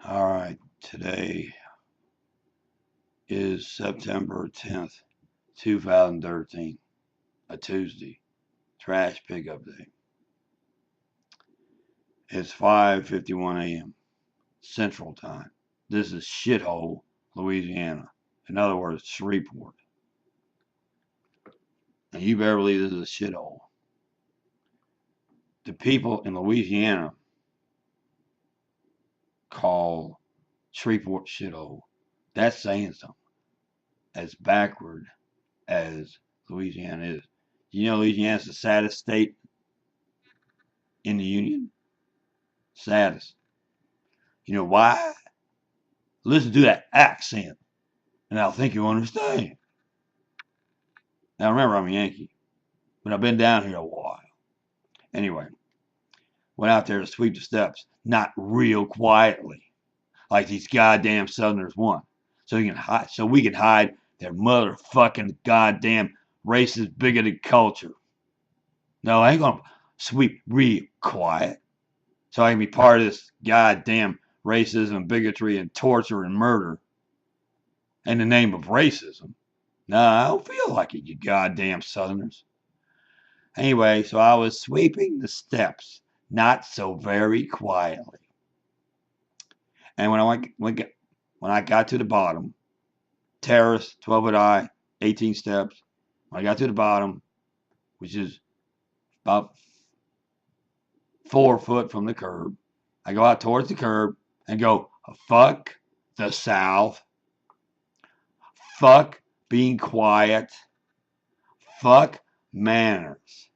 All right, today is September 10th, 2013, a Tuesday, trash pickup day. It's 5:51 a.m. Central Time. This is shithole, Louisiana. In other words, Shreveport. And you better believe this is a shithole. The people in Louisiana call Shreveport shithole. That's saying something. As backward as Louisiana is. You know Louisiana's the saddest state in the Union? Saddest. You know why? Listen to that accent, and I'll think you understand. Now remember, I'm a Yankee, but I've been down here a while. Anyway, went out there to sweep the steps, not real quietly, like these goddamn Southerners want, so we can hide their motherfucking goddamn racist, bigoted culture. No, I ain't gonna sweep real quiet, so I can be part of this goddamn racism, bigotry, and torture and murder in the name of racism. No, I don't feel like it, you goddamn Southerners. Anyway, so I was sweeping the steps, not so very quietly. And when I got to the bottom, terrace, 12-foot high, 18 steps, when I got to the bottom, which is about 4 foot from the curb, I go out towards the curb and go, fuck the South. Fuck being quiet. Fuck manners.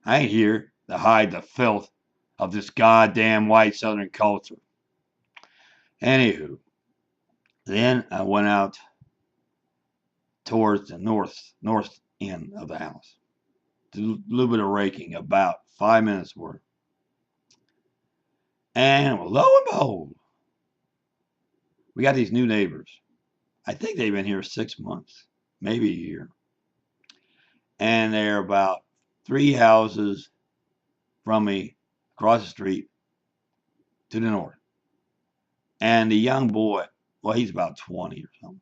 I ain't here to hide the filth of this goddamn white Southern culture. Anywho, then I went out towards the north end of the house. A little bit of raking, about 5 minutes worth. And lo and behold, we got these new neighbors. I think they've been here 6 months, maybe a year. And they're about 3 houses from me across the street to the north. And the young boy, well, he's about 20 or something.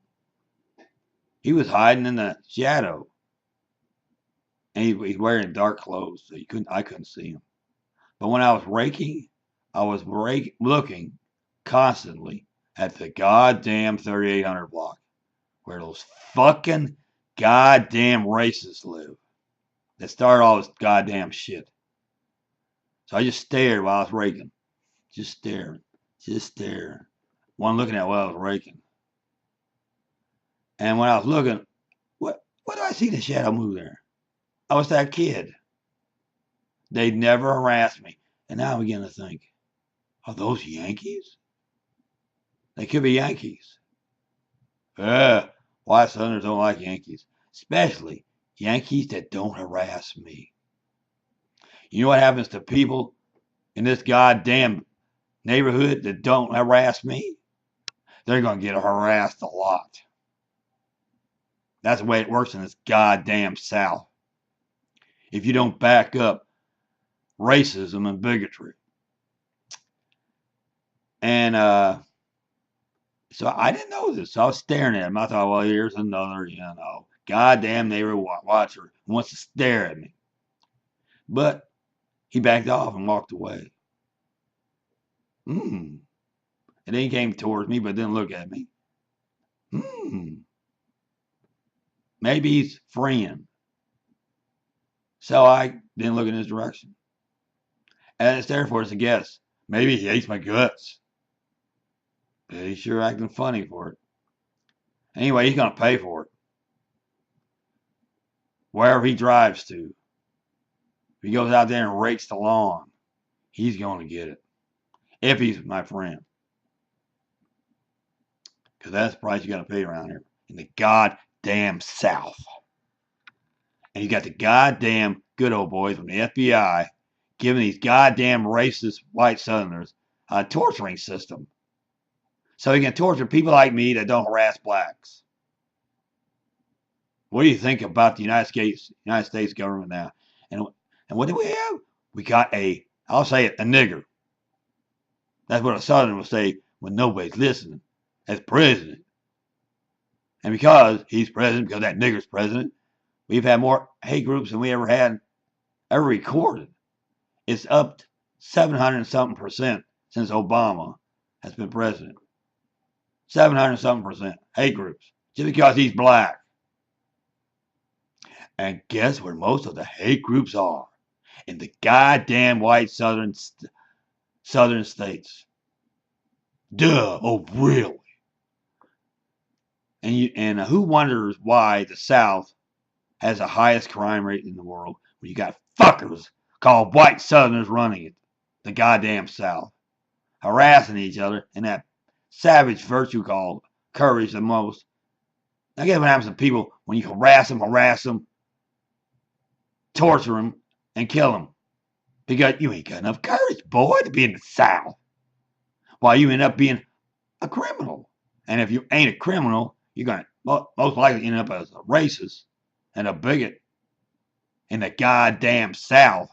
He was hiding in the shadow. And he's wearing dark clothes, so I couldn't see him. But when I was raking, I was looking constantly at the goddamn 3800 block where those fucking goddamn racists live that started all this goddamn shit. So I just stared while I was raking. Just staring. One looking at what I was raking. And when I was looking, what do I see the shadow move there? I was that kid. They'd never harassed me. And now I'm beginning to think, are those Yankees? They could be Yankees. White Southerners don't like Yankees. Especially Yankees that don't harass me. You know what happens to people in this goddamn neighborhood that don't harass me? They're going to get harassed a lot. That's the way it works in this goddamn South. If you don't back up racism and bigotry. And so I didn't know this. So I was staring at him. I thought, well, here's another, goddamn neighbor watcher who wants to stare at me. But he backed off and walked away. And then he came towards me, but didn't look at me. Maybe he's friend. So I didn't look in his direction. And it's therefore it's a guess. Maybe he hates my guts. But he's sure acting funny for it. Anyway, he's going to pay for it. Wherever he drives to. If he goes out there and rakes the lawn, he's going to get it. If he's my friend. Because that's the price you got to pay around here. In the goddamn South. And you got the goddamn good old boys from the FBI giving these goddamn racist white Southerners a torturing system. So he can torture people like me that don't harass blacks. What do you think about the United States government now? And what do we have? We got I'll say it, a nigger. That's what a Southern will say when nobody's listening. As president. And because he's president, because that nigger's president, we've had more hate groups than we ever recorded. It's up 700 and something percent since Obama has been president. 700 and something percent hate groups. Just because he's black. And guess where most of the hate groups are? In the goddamn white southern states. Duh. Oh, really? And who wonders why the South has the highest crime rate in the world when you got fuckers called white Southerners running it? The goddamn South. Harassing each other in that savage virtue called courage the most. Now guess what happens to people when you harass them, torture them, and kill them? Because you ain't got enough courage, boy, to be in the South. While you end up being a criminal. And if you ain't a criminal, you're going to most likely end up as a racist and a bigot in the goddamn South.